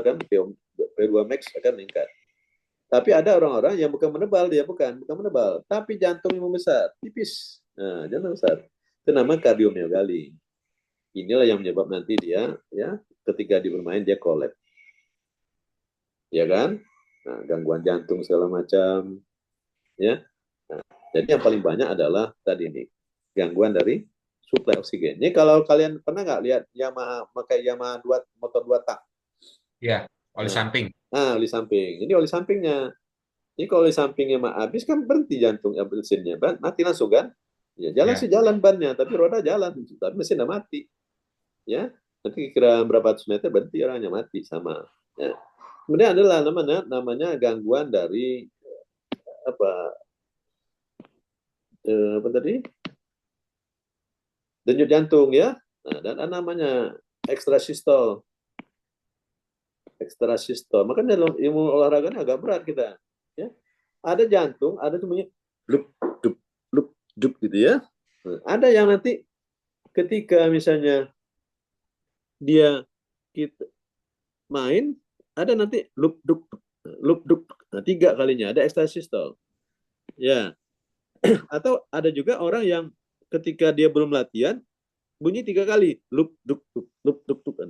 max akan meningkat. Tapi ada orang-orang yang bukan menebal, bukan menebal, tapi jantung yang membesar, tipis. Nah, jantung besar. Itu nama kardiomiogali. Inilah yang menyebab nanti dia, ya, ketika dia bermain dia kolaps. Ya kan? Nah, gangguan jantung segala macam. Ya. Nah, jadi yang paling banyak adalah tadi ini, gangguan dari suplai oksigen. Ini kalau kalian pernah nggak lihat pakai Yamaha motor 2 tak? Ya, oli samping. Nah, oli samping. Ini oli sampingnya. Ini kalau oli sampingnya habis kan berhenti jantung mesinnya, mati langsung kan? Ya, jalan sih jalan bannya, tapi roda jalan, tapi mesin udah mati. Ya, nanti kira berapa ratus meter berhenti orangnya mati sama. Ya. Kemudian adalah namanya gangguan dari apa tadi? Denyut jantung ya. Nah, dan namanya ekstrasistol. Makanya dalam ilmu olahraganya agak berat kita. Ya. Ada jantung, ada semuanya lup dup gitu ya. Nah, ada yang nanti ketika misalnya dia kita main, ada nanti lup dup. Nah, 3 kalinya ada ekstrasistol. Ya. Atau ada juga orang yang ketika dia belum latihan bunyi 3 kali, lup dup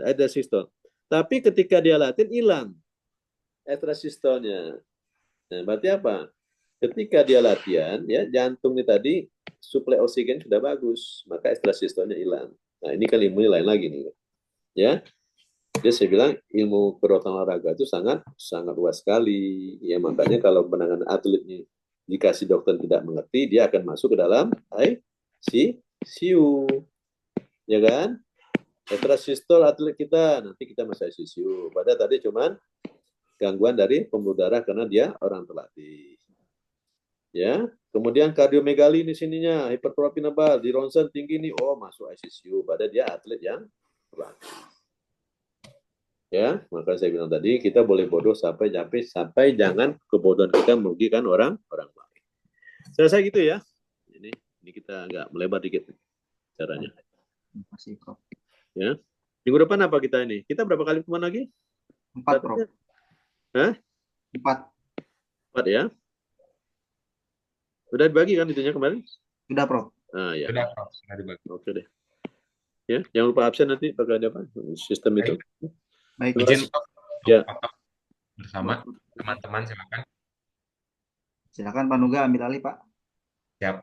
ada sistol. Tapi ketika dia latihan hilang ekstrasistolnya. Nah, berarti apa? Ketika dia latihan, ya jantungnya tadi suplai oksigen sudah bagus, maka ekstrasistolnya hilang. Nah, ini kan ilmu lain lagi nih. Ya. Jadi saya bilang ilmu kedokteran olahraga itu sangat sangat luas sekali. Ya makanya kalau penanganan atlet Jika si dokter tidak mengerti, dia akan masuk ke dalam ICU, ya kan? Tetrasistol atlet kita, nanti kita masuk ICU. Padahal tadi cuman gangguan dari pembuluh darah karena dia orang terlatih. Ya, kemudian kardiomegali di sininya, hipertrofi nebal, di ronsen tinggi nih, oh masuk ICU. Padahal dia atlet yang terlatih. Ya, maka saya bilang tadi kita boleh bodoh sampai jangan kebodohan kita merugikan orang lain. Selesai gitu ya. Ini kita agak melebar dikit caranya. Terima kasih, Prof. Ya. Minggu depan apa kita ini? Kita berapa kali teman lagi? 4, Prof. Hah? 4. 4 ya. Udah dibagi kan itunya kemarin? Sudah, Prof. Ah ya. Sudah, Prof. Sudah dibagi. Oke deh. Ya, jangan lupa absen nanti pakai apa? Sistem itu. Baik. Izin Prof, untuk Ya. foto bersama teman-teman, silakan. Silakan Pak Nuga ambil alih, Pak. Siap.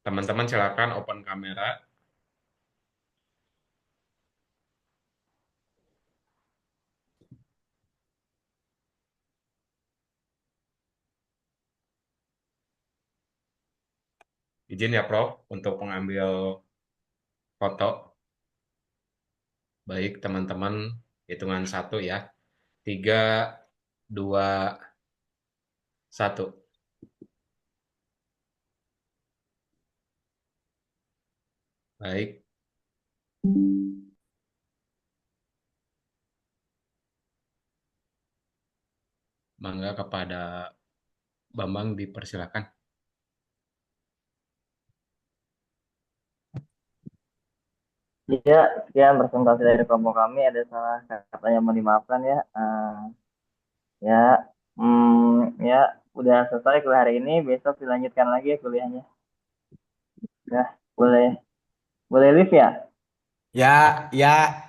Teman-teman silakan open kamera. Izin ya Prof untuk mengambil foto. Baik teman-teman, hitungan 1 ya. 3, 2, 1. Baik. Mangga kepada Bambang dipersilakan. Ya, sekian presentasi dari kelompok kami. Ada salah katanya mohon dimaafkan ya. Ya, ya udah selesai kuliah hari ini. Besok dilanjutkan lagi ya kuliahnya. Ya, boleh live ya? Ya, ya.